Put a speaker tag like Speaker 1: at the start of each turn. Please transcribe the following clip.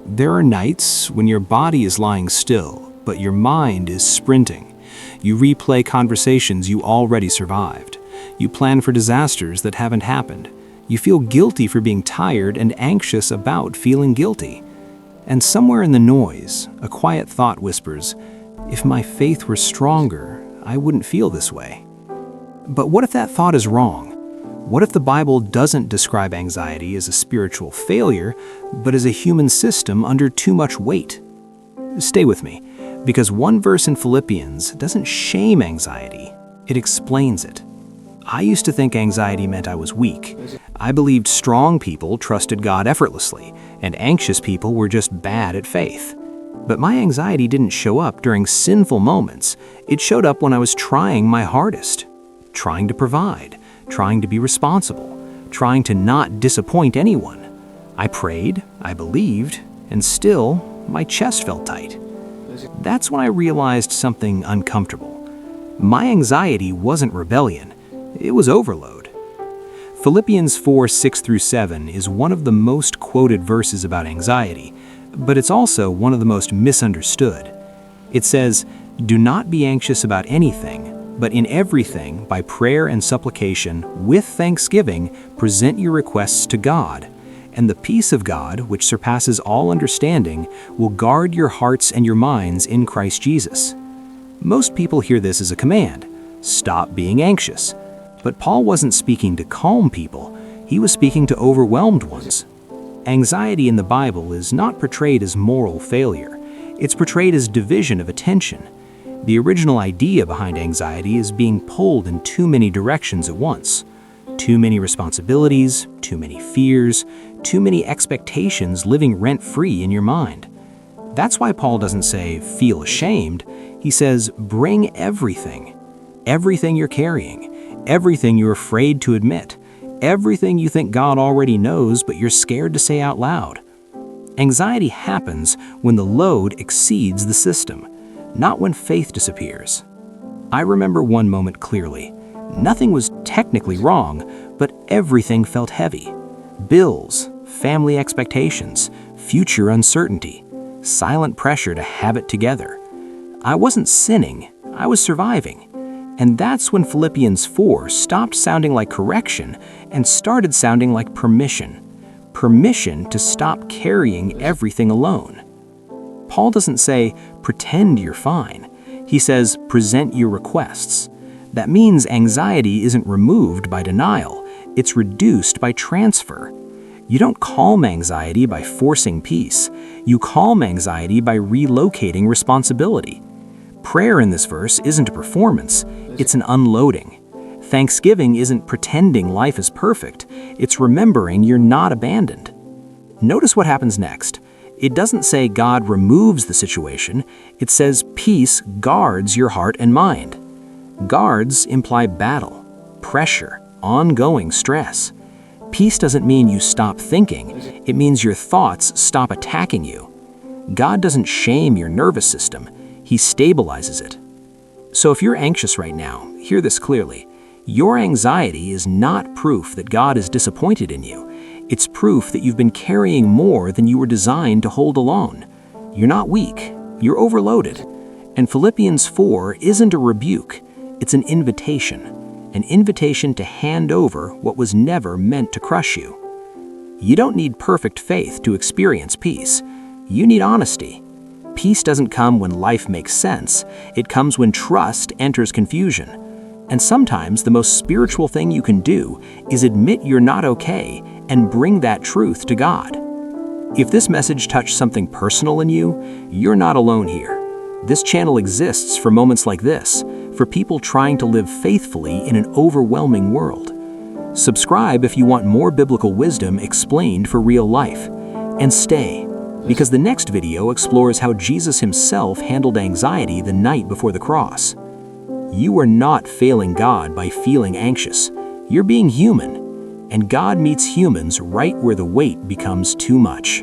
Speaker 1: There are nights when your body is lying still, but your mind is sprinting. You replay conversations you already survived. You plan for disasters that haven't happened. You feel guilty for being tired and anxious about feeling guilty. And somewhere in the noise, a quiet thought whispers, "If my faith were stronger, I wouldn't feel this way." But what if that thought is wrong? What if the Bible doesn't describe anxiety as a spiritual failure, but as a human system under too much weight? Stay with me, because one verse in Philippians doesn't shame anxiety, it explains it. I used to think anxiety meant I was weak. I believed strong people trusted God effortlessly, and anxious people were just bad at faith. But my anxiety didn't show up during sinful moments. It showed up when I was trying my hardest, trying to provide, trying to be responsible, trying to not disappoint anyone. I prayed, I believed, and still, my chest felt tight. That's when I realized something uncomfortable. My anxiety wasn't rebellion, it was overload. Philippians 4:6-7 is one of the most quoted verses about anxiety, but it's also one of the most misunderstood. It says, "Do not be anxious about anything, but in everything, by prayer and supplication, with thanksgiving, present your requests to God. And the peace of God, which surpasses all understanding, will guard your hearts and your minds in Christ Jesus." Most people hear this as a command. Stop being anxious. But Paul wasn't speaking to calm people. He was speaking to overwhelmed ones. Anxiety in the Bible is not portrayed as moral failure. It's portrayed as division of attention. The original idea behind anxiety is being pulled in too many directions at once. Too many responsibilities, too many fears, too many expectations living rent-free in your mind. That's why Paul doesn't say, feel ashamed. He says, bring everything. Everything you're carrying. Everything you're afraid to admit. Everything you think God already knows, but you're scared to say out loud. Anxiety happens when the load exceeds the system, not when faith disappears. I remember one moment clearly. Nothing was technically wrong, but everything felt heavy. Bills, family expectations, future uncertainty, silent pressure to have it together. I wasn't sinning, I was surviving. And that's when Philippians 4 stopped sounding like correction and started sounding like permission. Permission to stop carrying everything alone. Paul doesn't say, pretend you're fine. He says, present your requests. That means anxiety isn't removed by denial, it's reduced by transfer. You don't calm anxiety by forcing peace. You calm anxiety by relocating responsibility. Prayer in this verse isn't a performance, it's an unloading. Thanksgiving isn't pretending life is perfect, it's remembering you're not abandoned. Notice what happens next. It doesn't say God removes the situation, it says peace guards your heart and mind. Guards imply battle, pressure, ongoing stress. Peace doesn't mean you stop thinking, it means your thoughts stop attacking you. God doesn't shame your nervous system, He stabilizes it. So if you're anxious right now, hear this clearly. Your anxiety is not proof that God is disappointed in you. It's proof that you've been carrying more than you were designed to hold alone. You're not weak, you're overloaded. And Philippians 4 isn't a rebuke, it's an invitation to hand over what was never meant to crush you. You don't need perfect faith to experience peace. You need honesty. Peace doesn't come when life makes sense. It comes when trust enters confusion. And sometimes the most spiritual thing you can do is admit you're not okay and bring that truth to God. If this message touched something personal in you, you're not alone here. This channel exists for moments like this, for people trying to live faithfully in an overwhelming world. Subscribe if you want more biblical wisdom explained for real life. And stay, because the next video explores how Jesus himself handled anxiety the night before the cross. You are not failing God by feeling anxious. You're being human, and God meets humans right where the weight becomes too much.